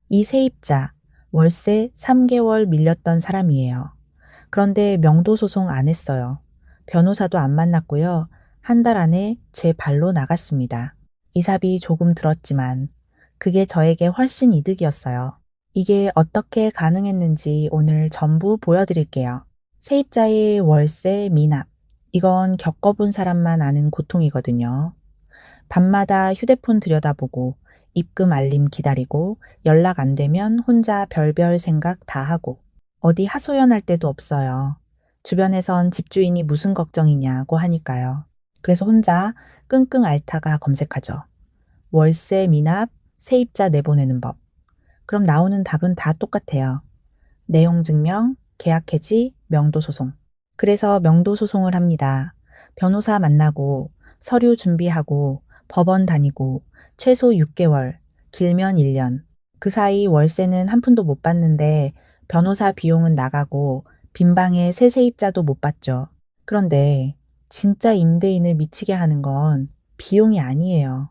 이 세입자, 월세 3개월 밀렸던 사람이에요. 그런데 명도 소송 안 했어요. 변호사도 안 만났고요. 한 달 안에 제 발로 나갔습니다. 이사비 조금 들었지만 그게 저에게 훨씬 이득이었어요. 이게 어떻게 가능했는지 오늘 전부 보여드릴게요. 세입자의 월세 미납. 이건 겪어본 사람만 아는 고통이거든요. 밤마다 휴대폰 들여다보고 입금 알림 기다리고 연락 안 되면 혼자 별별 생각 다 하고 어디 하소연할 데도 없어요. 주변에선 집주인이 무슨 걱정이냐고 하니까요. 그래서 혼자 끙끙 앓다가 검색하죠. 월세 미납, 세입자 내보내는 법. 그럼 나오는 답은 다 똑같아요. 내용 증명, 계약 해지, 명도 소송. 그래서 명도 소송을 합니다. 변호사 만나고 서류 준비하고 법원 다니고 최소 6개월, 길면 1년. 그 사이 월세는 한 푼도 못 받는데 변호사 비용은 나가고 빈방에 새 세입자도 못 받죠. 그런데 진짜 임대인을 미치게 하는 건 비용이 아니에요.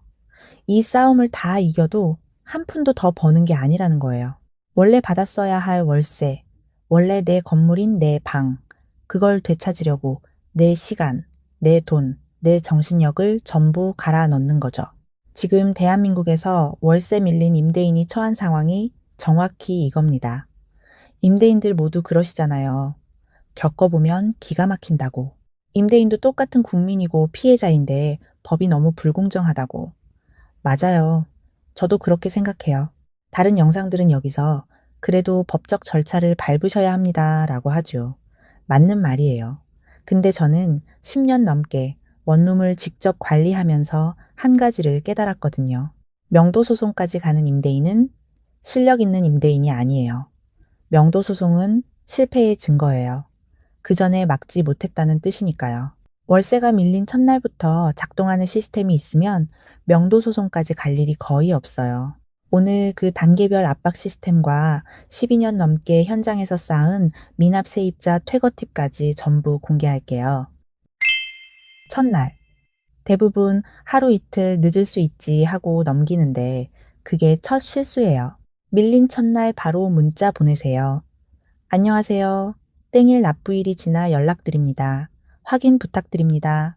이 싸움을 다 이겨도 한 푼도 더 버는 게 아니라는 거예요. 원래 받았어야 할 월세, 원래 내 건물인 내 방, 그걸 되찾으려고 내 시간, 내 돈, 내 정신력을 전부 갈아 넣는 거죠. 지금 대한민국에서 월세 밀린 임대인이 처한 상황이 정확히 이겁니다. 임대인들 모두 그러시잖아요. 겪어보면 기가 막힌다고. 임대인도 똑같은 국민이고 피해자인데 법이 너무 불공정하다고. 맞아요. 저도 그렇게 생각해요. 다른 영상들은 여기서 그래도 법적 절차를 밟으셔야 합니다 라고 하죠. 맞는 말이에요. 근데 저는 10년 넘게 원룸을 직접 관리하면서 한 가지를 깨달았거든요. 명도 소송까지 가는 임대인은 실력 있는 임대인이 아니에요. 명도 소송은 실패의 증거예요. 그 전에 막지 못했다는 뜻이니까요. 월세가 밀린 첫날부터 작동하는 시스템이 있으면 명도 소송까지 갈 일이 거의 없어요. 오늘 그 단계별 압박 시스템과 12년 넘게 현장에서 쌓은 미납 세입자 퇴거 팁까지 전부 공개할게요. 첫날, 대부분 하루 이틀 늦을 수 있지 하고 넘기는데 그게 첫 실수예요. 밀린 첫날 바로 문자 보내세요. 안녕하세요. 땡일 납부일이 지나 연락드립니다. 확인 부탁드립니다.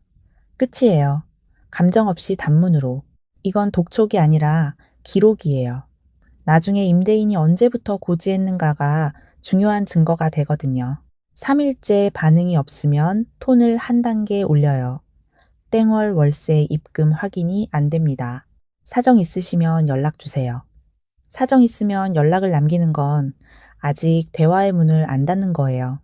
끝이에요. 감정 없이 단문으로. 이건 독촉이 아니라 기록이에요. 나중에 임대인이 언제부터 고지했는가가 중요한 증거가 되거든요. 3일째 반응이 없으면 톤을 한 단계 올려요. 땡월 월세 입금 확인이 안 됩니다. 사정 있으시면 연락 주세요. 사정 있으면 연락을 남기는 건 아직 대화의 문을 안 닫는 거예요.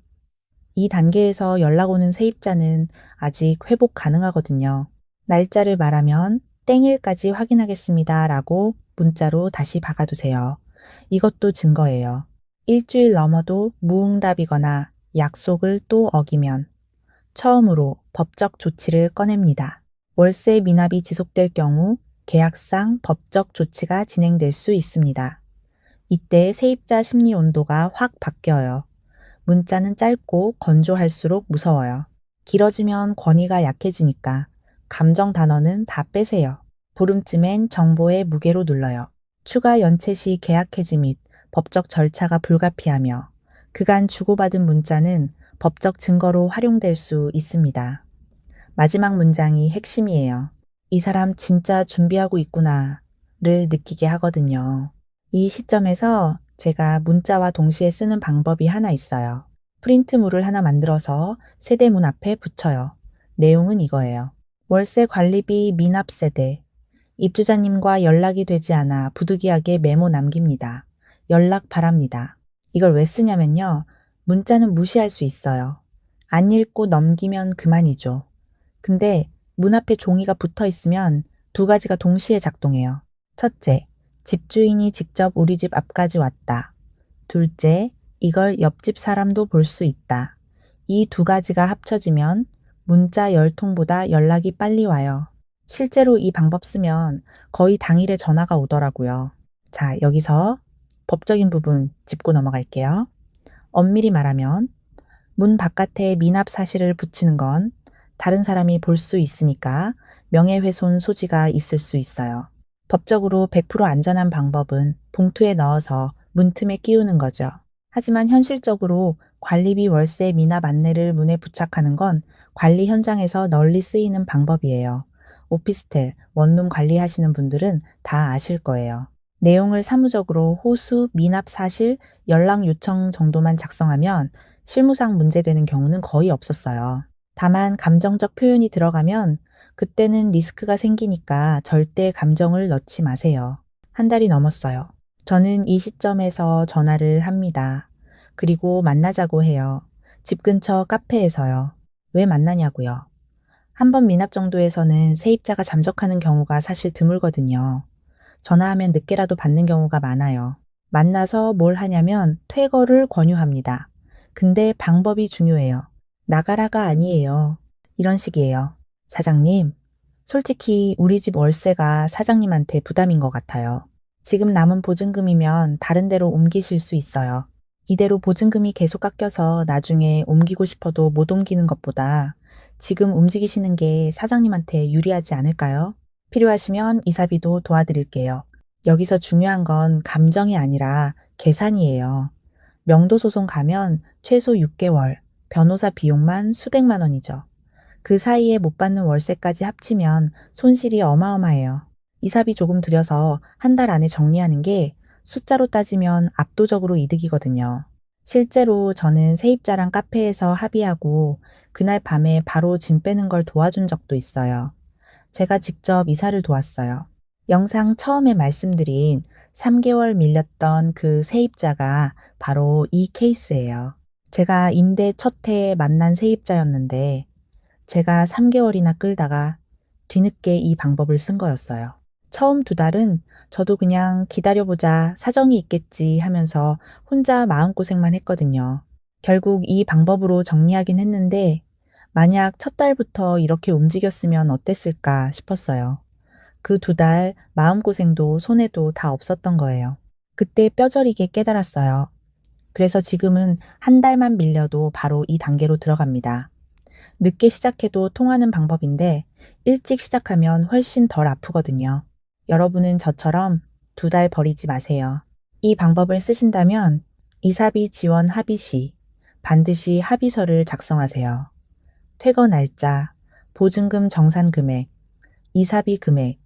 이 단계에서 연락 오는 세입자는 아직 회복 가능하거든요. 날짜를 말하면 땡일까지 확인하겠습니다 라고 문자로 다시 박아두세요. 이것도 증거예요. 일주일 넘어도 무응답이거나 약속을 또 어기면 처음으로 법적 조치를 꺼냅니다. 월세 미납이 지속될 경우 계약상 법적 조치가 진행될 수 있습니다. 이때 세입자 심리 온도가 확 바뀌어요. 문자는 짧고 건조할수록 무서워요. 길어지면 권위가 약해지니까 감정 단어는 다 빼세요. 보름쯤엔 정보의 무게로 눌러요. 추가 연체 시 계약 해지 및 법적 절차가 불가피하며 그간 주고받은 문자는 법적 증거로 활용될 수 있습니다. 마지막 문장이 핵심이에요. 이 사람 진짜 준비하고 있구나를 느끼게 하거든요. 이 시점에서 제가 문자와 동시에 쓰는 방법이 하나 있어요. 프린트물을 하나 만들어서 세대 문 앞에 붙여요. 내용은 이거예요. 월세 관리비 미납 세대. 입주자님과 연락이 되지 않아 부득이하게 메모 남깁니다. 연락 바랍니다. 이걸 왜 쓰냐면요. 문자는 무시할 수 있어요. 안 읽고 넘기면 그만이죠. 근데 문 앞에 종이가 붙어 있으면 두 가지가 동시에 작동해요. 첫째, 집주인이 직접 우리 집 앞까지 왔다. 둘째, 이걸 옆집 사람도 볼 수 있다. 이 두 가지가 합쳐지면 문자 10통보다 연락이 빨리 와요. 실제로 이 방법 쓰면 거의 당일에 전화가 오더라고요. 자, 여기서 법적인 부분 짚고 넘어갈게요. 엄밀히 말하면 문 바깥에 미납 사실을 붙이는 건 다른 사람이 볼 수 있으니까 명예훼손 소지가 있을 수 있어요. 법적으로 100% 안전한 방법은 봉투에 넣어서 문틈에 끼우는 거죠. 하지만 현실적으로 관리비 월세 미납 안내를 문에 부착하는 건 관리 현장에서 널리 쓰이는 방법이에요. 오피스텔, 원룸 관리하시는 분들은 다 아실 거예요. 내용을 사무적으로 호수, 미납 사실, 연락 요청 정도만 작성하면 실무상 문제되는 경우는 거의 없었어요. 다만 감정적 표현이 들어가면 그때는 리스크가 생기니까 절대 감정을 넣지 마세요. 한 달이 넘었어요. 저는 이 시점에서 전화를 합니다. 그리고 만나자고 해요. 집 근처 카페에서요. 왜 만나냐고요. 한 번 미납 정도에서는 세입자가 잠적하는 경우가 사실 드물거든요. 전화하면 늦게라도 받는 경우가 많아요. 만나서 뭘 하냐면 퇴거를 권유합니다. 근데 방법이 중요해요. 나가라가 아니에요. 이런 식이에요. 사장님, 솔직히 우리 집 월세가 사장님한테 부담인 것 같아요. 지금 남은 보증금이면 다른 데로 옮기실 수 있어요. 이대로 보증금이 계속 깎여서 나중에 옮기고 싶어도 못 옮기는 것보다 지금 움직이시는 게 사장님한테 유리하지 않을까요? 필요하시면 이사비도 도와드릴게요. 여기서 중요한 건 감정이 아니라 계산이에요. 명도 소송 가면 최소 6개월, 변호사 비용만 수백만 원이죠. 그 사이에 못 받는 월세까지 합치면 손실이 어마어마해요. 이사비 조금 들여서 한 달 안에 정리하는 게 숫자로 따지면 압도적으로 이득이거든요. 실제로 저는 세입자랑 카페에서 합의하고 그날 밤에 바로 짐 빼는 걸 도와준 적도 있어요. 제가 직접 이사를 도왔어요. 영상 처음에 말씀드린 3개월 밀렸던 그 세입자가 바로 이 케이스예요. 제가 임대 첫 해에 만난 세입자였는데 제가 3개월이나 끌다가 뒤늦게 이 방법을 쓴 거였어요. 처음 2달은 저도 그냥 기다려보자, 사정이 있겠지 하면서 혼자 마음고생만 했거든요. 결국 이 방법으로 정리하긴 했는데 만약 첫 달부터 이렇게 움직였으면 어땠을까 싶었어요. 그 2달 마음고생도 손해도 다 없었던 거예요. 그때 뼈저리게 깨달았어요. 그래서 지금은 한 달만 밀려도 바로 이 단계로 들어갑니다. 늦게 시작해도 통하는 방법인데 일찍 시작하면 훨씬 덜 아프거든요. 여러분은 저처럼 2달 버리지 마세요. 이 방법을 쓰신다면 이사비 지원 합의 시 반드시 합의서를 작성하세요. 퇴거 날짜, 보증금 정산 금액, 이사비 금액,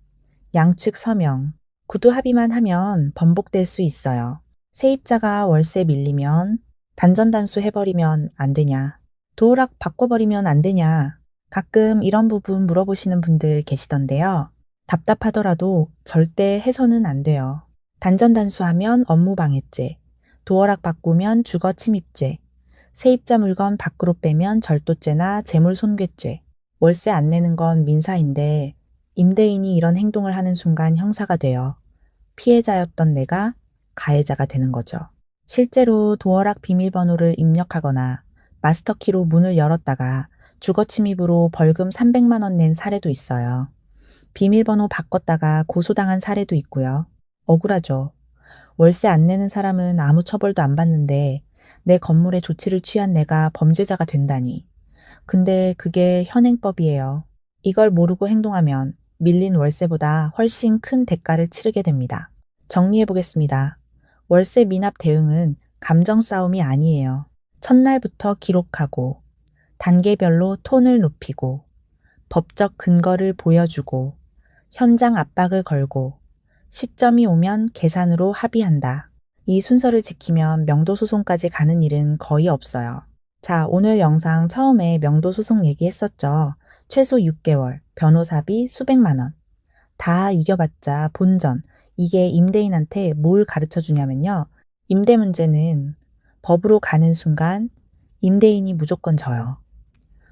양측 서명, 구두 합의만 하면 번복될 수 있어요. 세입자가 월세 밀리면 단전단수 해버리면 안 되냐? 도어락 바꿔버리면 안 되냐? 가끔 이런 부분 물어보시는 분들 계시던데요. 답답하더라도 절대 해서는 안 돼요. 단전단수하면 업무방해죄, 도어락 바꾸면 주거침입죄, 세입자 물건 밖으로 빼면 절도죄나 재물손괴죄, 월세 안 내는 건 민사인데 임대인이 이런 행동을 하는 순간 형사가 돼요. 피해자였던 내가 가해자가 되는 거죠. 실제로 도어락 비밀번호를 입력하거나 마스터키로 문을 열었다가 주거침입으로 벌금 300만 원 낸 사례도 있어요. 비밀번호 바꿨다가 고소당한 사례도 있고요. 억울하죠. 월세 안 내는 사람은 아무 처벌도 안 받는데 내 건물에 조치를 취한 내가 범죄자가 된다니. 근데 그게 현행법이에요. 이걸 모르고 행동하면 밀린 월세보다 훨씬 큰 대가를 치르게 됩니다. 정리해 보겠습니다. 월세 미납 대응은 감정 싸움이 아니에요. 첫날부터 기록하고, 단계별로 톤을 높이고, 법적 근거를 보여주고, 현장 압박을 걸고, 시점이 오면 계산으로 합의한다. 이 순서를 지키면 명도 소송까지 가는 일은 거의 없어요. 자, 오늘 영상 처음에 명도 소송 얘기했었죠. 최소 6개월, 변호사비 수백만 원. 다 이겨봤자 본전. 이게 임대인한테 뭘 가르쳐 주냐면요. 임대 문제는 법으로 가는 순간 임대인이 무조건 져요.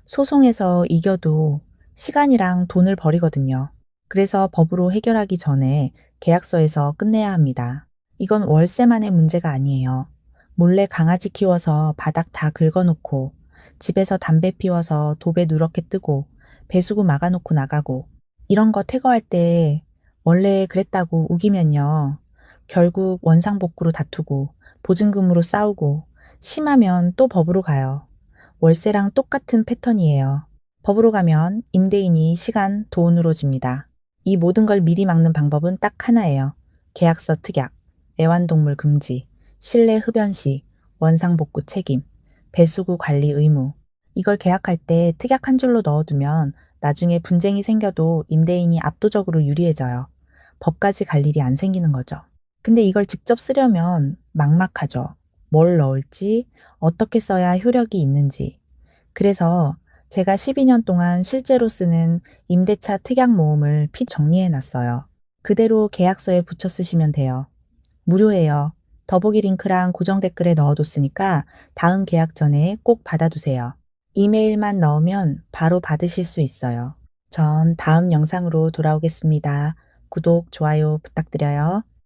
소송에서 이겨도 시간이랑 돈을 버리거든요. 그래서 법으로 해결하기 전에 계약서에서 끝내야 합니다. 이건 월세만의 문제가 아니에요. 몰래 강아지 키워서 바닥 다 긁어놓고 집에서 담배 피워서 도배 누렇게 뜨고 배수구 막아놓고 나가고 이런 거 퇴거할 때 원래 그랬다고 우기면요. 결국 원상복구로 다투고 보증금으로 싸우고 심하면 또 법으로 가요. 월세랑 똑같은 패턴이에요. 법으로 가면 임대인이 시간, 돈으로 집니다. 이 모든 걸 미리 막는 방법은 딱 하나예요. 계약서 특약, 애완동물 금지, 실내 흡연 시, 원상복구 책임, 배수구 관리 의무. 이걸 계약할 때 특약 한 줄로 넣어두면 나중에 분쟁이 생겨도 임대인이 압도적으로 유리해져요. 법까지 갈 일이 안 생기는 거죠. 근데 이걸 직접 쓰려면 막막하죠. 뭘 넣을지, 어떻게 써야 효력이 있는지. 그래서 제가 12년 동안 실제로 쓰는 임대차 특약 모음을 정리해 놨어요. 그대로 계약서에 붙여 쓰시면 돼요. 무료예요. 더보기 링크랑 고정 댓글에 넣어뒀으니까 다음 계약 전에 꼭 받아두세요. 이메일만 넣으면 바로 받으실 수 있어요. 전 다음 영상으로 돌아오겠습니다. 구독, 좋아요 부탁드려요.